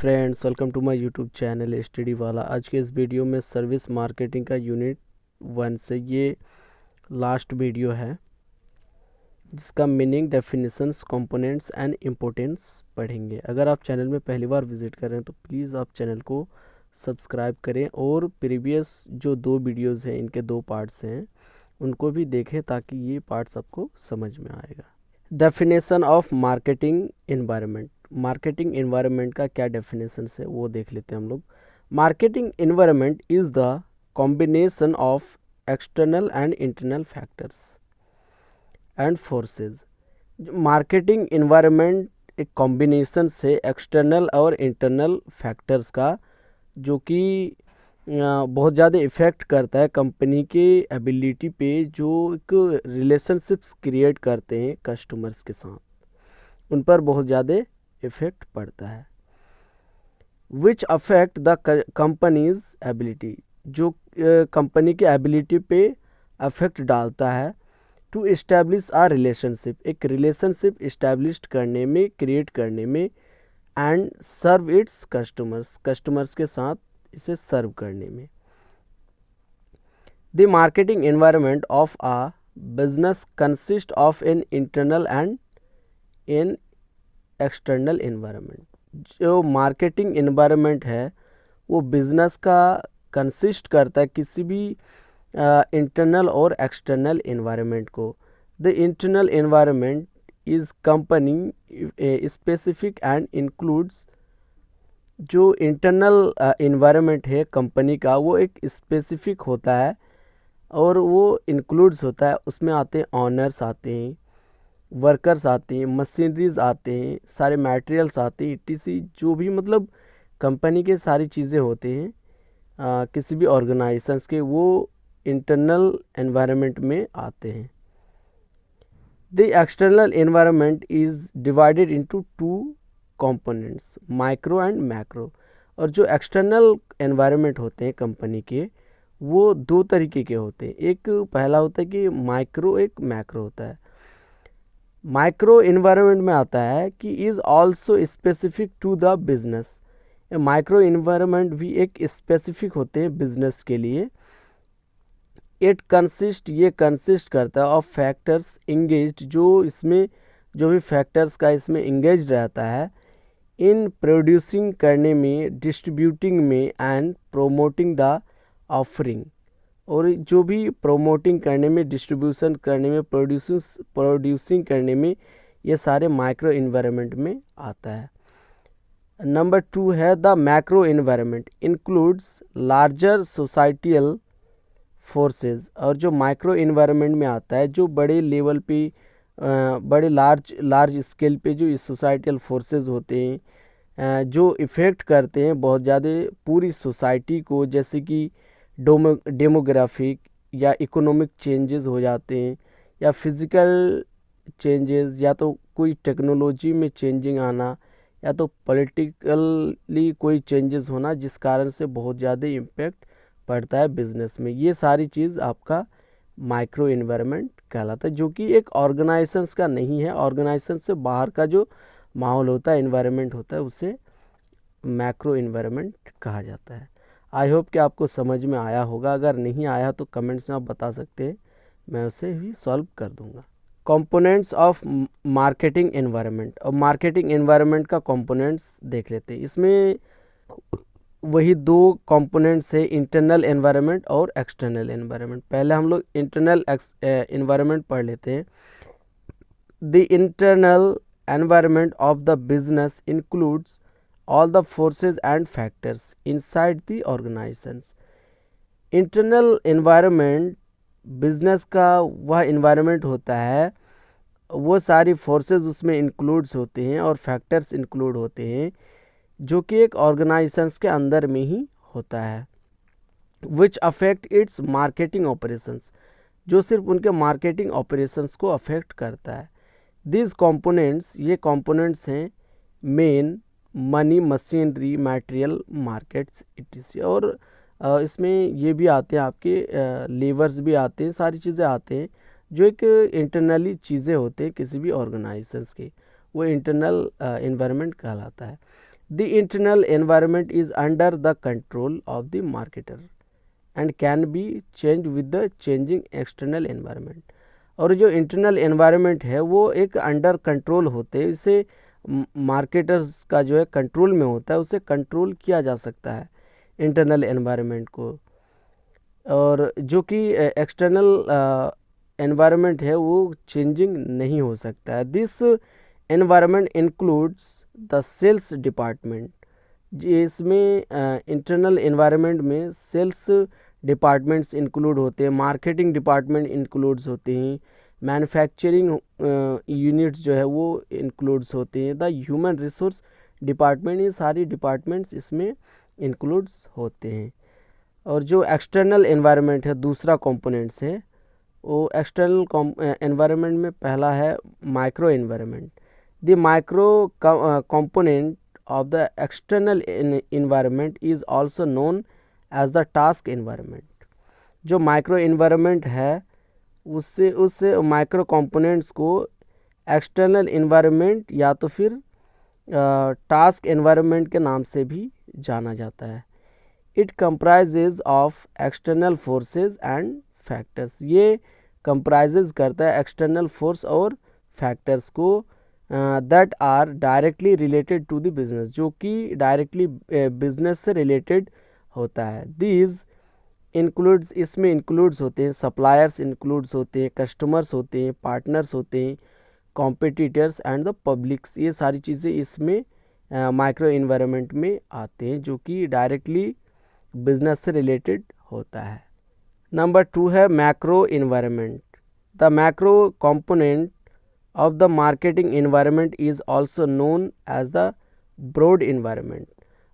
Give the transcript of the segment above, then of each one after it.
Friends, welcome to my YouTube channel study वाला। आज के इस वीडियो में सर्विस मार्केटिंग का यूनिट 1 से ये लास्ट वीडियो है जिसका meaning, definitions, components and importance पढ़ेंगे। अगर आप चैनल में पहली बार विजिट कर रहे हैं तो प्लीज़ आप चैनल को सब्सक्राइब करें और प्रीवियस जो 2 वीडियोज़ हैं, इनके 2 पार्ट्स हैं, उनको भी देखें ताकि ये पार्ट्स आपको समझ में आएगा। Definition of marketing environment. Marketing environment का क्या डेफिनेशन है वो देख लेते हैं हम लोग। Marketing environment is the combination of external and internal factors and forces. Marketing environment एक कॉम्बिनेशन से एक्सटर्नल और इंटरनल फैक्टर्स का, जो कि बहुत ज़्यादा इफ़ेक्ट करता है कंपनी के एबिलिटी पे, जो एक रिलेशनशिप्स क्रिएट करते हैं कस्टमर्स के साथ, उन पर बहुत ज़्यादा इफ़ेक्ट पड़ता है। Which affect the company's ability, जो कंपनी के एबिलिटी पे अफेक्ट डालता है। टू इस्टेब्लिश आ रिलेशनशिप, एक रिलेशनशिप इस्टेब्लिश करने में, क्रिएट करने में। And serve its customers, customers के साथ इसे सर्व करने में। The marketing environment of a business consist of an internal and an external environment. जो मार्केटिंग एनवायरनमेंट है वो बिजनेस का कंसिस्ट करता है किसी भी इंटरनल और एक्सटर्नल एनवायरनमेंट को। The internal environment is company specific and includes, जो इंटरनल एनवायरनमेंट है कंपनी का वो एक स्पेसिफिक होता है और वो इंक्लूड्स होता है, उसमें आते हैं ऑनर्स आते हैं, वर्कर्स आते हैं, मशीनरीज आते हैं, सारे मटेरियल्स आते हैं, ईटीसी, जो भी मतलब कंपनी के सारी चीज़ें होते हैं किसी भी ऑर्गेनाइजेशंस के, वो इंटरनल एनवायरनमेंट में आते हैं। The external environment is divided into 2 components, micro and macro. और जो एक्सटर्नल एनवायरनमेंट होते हैं कंपनी के, वो 2 तरीके के होते हैं। एक पहला होता है कि माइक्रो, एक मैक्रो होता है। माइक्रो एनवायरनमेंट में आता है कि is also specific to the business. Micro environment भी एक स्पेसिफिक होते हैं बिजनेस के लिए। इट कंसिस्ट, ये कंसिस्ट करता है ऑफ फैक्टर्स इंगेज्ड, जो इसमें जो भी फैक्टर्स का इसमें इंगेज रहता है इन प्रोड्यूसिंग करने में, डिस्ट्रीब्यूटिंग में एंड प्रोमोटिंग द ऑफरिंग। और जो भी प्रोमोटिंग करने में, डिस्ट्रीब्यूशन करने में, प्रोड्यूसिंग करने में, ये सारे माइक्रो एनवायरनमेंट में आता है। नंबर 2 है the macro environment includes larger societal forces. और जो माइक्रो एनवायरनमेंट में आता है, जो बड़े लेवल पे, बड़े लार्ज स्केल पे जो सोसाइटियल फोर्सेस होते हैं, जो इफ़ेक्ट करते हैं बहुत ज़्यादा पूरी सोसाइटी को, जैसे कि डेमोग्राफिक या इकोनॉमिक चेंजेस हो जाते हैं, या फिज़िकल चेंजेस, या तो कोई टेक्नोलॉजी में चेंजिंग आना, या तो पॉलिटिकली कोई चेंजेस होना, जिस कारण से बहुत ज़्यादा इम्पेक्ट पड़ता है बिजनेस में। ये सारी चीज़ आपका माइक्रो एनवायरनमेंट कहलाता है, जो कि एक ऑर्गेनाइजेशंस का नहीं है। ऑर्गेनाइजेशन से बाहर का जो माहौल होता है, एनवायरनमेंट होता है, उसे मैक्रो एनवायरनमेंट कहा जाता है। आई होप कि आपको समझ में आया होगा। अगर नहीं आया तो कमेंट्स में आप बता सकते हैं, मैं उसे भी सॉल्व कर दूंगा। Components of marketing environment. और मार्केटिंग एनवायरनमेंट का कंपोनेंट्स देख लेते हैं। इसमें वही 2 कंपोनेंट्स है, इंटरनल एनवायरनमेंट और एक्सटर्नल एनवायरनमेंट। पहले हम लोग इंटरनल एनवायरनमेंट पढ़ लेते हैं। The internal environment of the business includes all the forces and factors inside the organizations। internal environment business का वह environment होता है, वो सारी forces उसमें includes होते हैं और factors include होते हैं, जो कि एक organizations के अंदर में ही होता है। which affect its marketing operations, जो सिर्फ उनके मार्केटिंग ऑपरेशंस को अफेक्ट करता है। these components, ये components हैं main money, machinery, material, markets, etc.. और इसमें ये भी आते हैं आपके लेबर्स भी आते हैं, सारी चीज़ें आते हैं जो एक इंटरनली चीज़ें होते हैं किसी भी ऑर्गेनाइजेशंस की, वो इंटरनल एनवायरनमेंट कहलाता है। The internal environment is under the control of the marketer and can be changed with the changing external environment. और जो इंटरनल एनवायरनमेंट है वो एक अंडर कंट्रोल होते हैं, इसे मार्केटर्स का जो है कंट्रोल में होता है, उसे कंट्रोल किया जा सकता है इंटरनल एनवायरनमेंट को। और जो कि एक्सटर्नल एनवायरनमेंट है वो चेंजिंग नहीं हो सकता है। This environment includes the sales department, जिसमें इंटरनल एनवायरनमेंट में सेल्स डिपार्टमेंट्स इंक्लूड होते हैं, मार्केटिंग डिपार्टमेंट इंक्लूड्स होते हैं, मैन्युफैक्चरिंग यूनिट्स जो है वो इंक्लूड्स होते हैं, द ह्यूमन रिसोर्स डिपार्टमेंट, ये सारी डिपार्टमेंट्स इसमें इंक्लूड्स होते हैं। और जो एक्सटर्नल एनवायरनमेंट है, दूसरा कंपोनेंट्स है, वो एक्सटर्नल एनवायरनमेंट में पहला है micro environment. The micro component of the external environment is also known as the task environment। जो माइक्रो एनवायरनमेंट है उससे उस माइक्रो कंपोनेंट्स को एक्सटर्नल एनवायरनमेंट या तो फिर टास्क एनवायरनमेंट के नाम से भी जाना जाता है। It comprises of external forces and factors, ये कंप्राइजेज करता है एक्सटर्नल फोर्स और फैक्टर्स को that are directly related to the business, जो कि डायरेक्टली बिजनेस से रिलेटेड होता है। दीज इंक्लूड्स, इसमें इंक्लूड्स होते हैं सप्लायर्स, इंक्लूड्स होते हैं कस्टमर्स, होते हैं पार्टनर्स, होते हैं कॉम्पिटिटर्स एंड द पब्लिक्स, ये सारी चीज़ें इसमें माइक्रो एनवायरनमेंट में आते हैं जो कि डायरेक्टली बिजनेस से रिलेटेड होता है। नंबर 2 है macro environment. The macro component of the marketing environment is also known as the broad environment।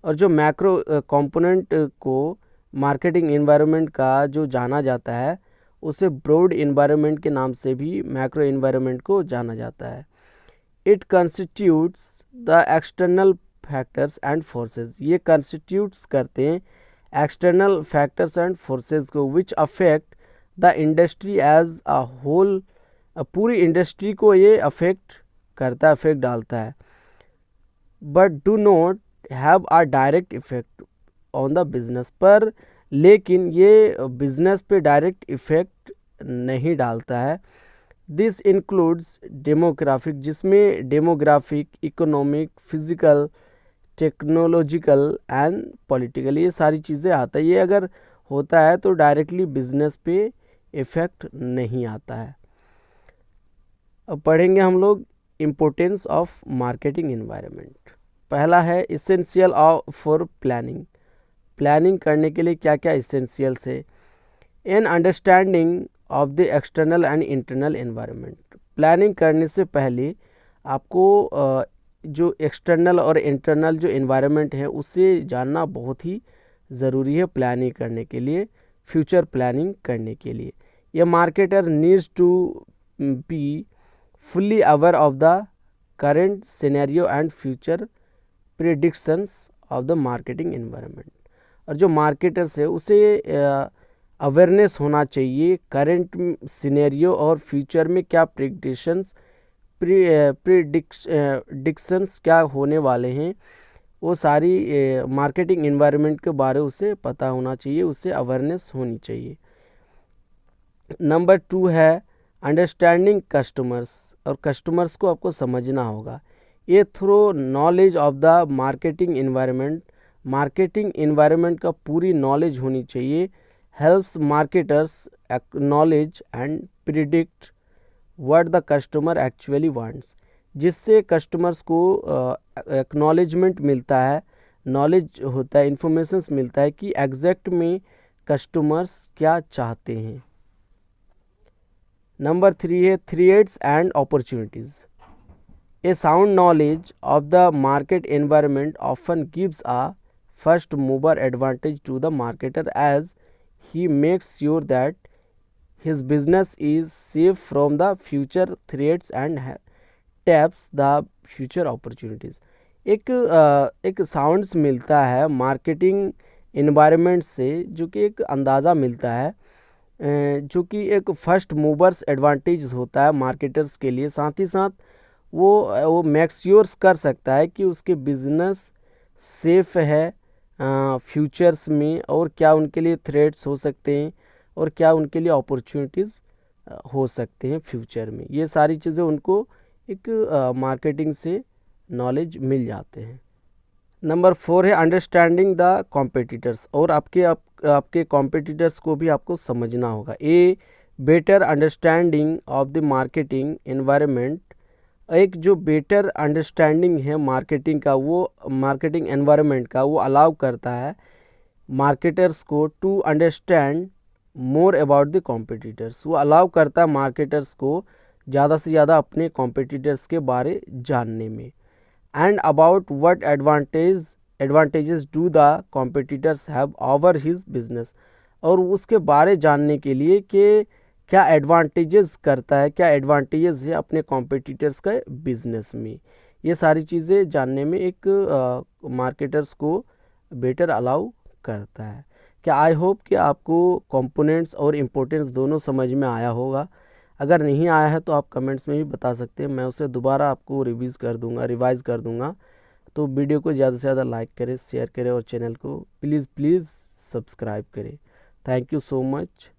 और जो मैक्रो कंपोनेंट को मार्केटिंग एनवायरनमेंट का जो जाना जाता है उसे ब्रॉड एनवायरनमेंट के नाम से भी मैक्रो एनवायरनमेंट को जाना जाता है। It constitutes the external factors and forces, ये कंस्टिट्यूट्स करते हैं एक्सटर्नल फैक्टर्स एंड फोर्सेस को which affect the industry as a whole, पूरी इंडस्ट्री को ये अफेक्ट करता है, अफेक्ट डालता है, but do not have a direct effect on the business, पर लेकिन ये बिजनेस पे डायरेक्ट इफेक्ट नहीं डालता है। दिस इंक्लूड्स डेमोग्राफिक, जिसमें demographic, economic, physical, technological and political, ये सारी चीज़ें आता है। ये अगर होता है तो डायरेक्टली बिजनेस पे इफेक्ट नहीं आता है। अब पढ़ेंगे हम लोग इम्पोर्टेंस ऑफ मार्केटिंग एनवायरनमेंट। पहला है इसेंशियल फॉर प्लानिंग, प्लानिंग करने के लिए क्या क्या इसेंशियल्स है। An understanding of the external and internal environment, planning करने से पहले आपको जो एक्सटर्नल और इंटरनल जो एनवायरनमेंट है उसे जानना बहुत ही ज़रूरी है प्लानिंग करने के लिए, फ्यूचर प्लानिंग करने के लिए। यह marketer needs to be fully aware of the current scenario and future predictions of the marketing environment। और जो मार्केटर्स है उसे अवेयरनेस होना चाहिए करंट सिनेरियो और फ्यूचर में क्या प्रिडिक्शंस क्या होने वाले हैं, वो सारी मार्केटिंग एनवायरनमेंट के बारे में उसे पता होना चाहिए, उससे अवेयरनेस होनी चाहिए। नंबर 2 है अंडरस्टैंडिंग कस्टमर्स, और कस्टमर्स को आपको समझना होगा। ये through knowledge of the marketing environment, marketing environment का पूरी नॉलेज होनी चाहिए। Helps marketers acknowledge and predict what the customer actually wants, जिससे कस्टमर्स को एक्नॉलेजमेंट मिलता है, नॉलेज होता है, इंफॉर्मेशंस मिलता है कि एग्जैक्ट में कस्टमर्स क्या चाहते हैं। नंबर 3 है threats and opportunities. A sound knowledge of the market environment often gives a first mover advantage to the marketer as he makes sure that his business is safe from the future threats and taps the future opportunities. एक sounds मिलता है marketing environment से, जो कि एक अंदाज़ा मिलता है, जो कि एक फर्स्ट मूवर्स एडवांटेज होता है मार्केटर्स के लिए। साथ ही साथ वो मेक श्योर कर सकता है कि उसके बिजनेस सेफ़ है फ्यूचर्स में, और क्या उनके लिए थ्रेट्स हो सकते हैं और क्या उनके लिए अपॉर्चुनिटीज़ हो सकते हैं फ्यूचर में। ये सारी चीज़ें उनको एक मार्केटिंग से नॉलेज मिल जाते हैं। नंबर 4 है अंडरस्टैंडिंग द कॉम्पिटिटर्स, और आपके कॉम्पिटिटर्स को भी आपको समझना होगा। A better understanding of the marketing environment, एक जो बेटर अंडरस्टैंडिंग है मार्केटिंग का, वो मार्केटिंग एनवायरनमेंट का, वो अलाउ करता है मार्केटर्स को to understand more about the competitors. वो अलाउ करता है मार्केटर्स को ज़्यादा से ज़्यादा अपने कॉम्पिटिटर्स के बारे जानने में। And about what advantages do the competitors have over his business, और उसके बारे जानने के लिए कि क्या एडवांटेजेस करता है, क्या एडवांटेजेस है अपने कॉम्पिटिटर्स का बिजनेस में। ये सारी चीज़ें जानने में एक मार्केटर्स को बेटर अलाउ करता है। क्या आई होप कि आपको कंपोनेंट्स और इम्पोर्टेंस दोनों समझ में आया होगा। अगर नहीं आया है तो आप कमेंट्स में भी बता सकते हैं, मैं उसे दोबारा आपको रिवाइज़ कर दूंगा। तो वीडियो को ज़्यादा से ज़्यादा लाइक करें, शेयर करें और चैनल को प्लीज़ सब्सक्राइब करें। Thank you so much.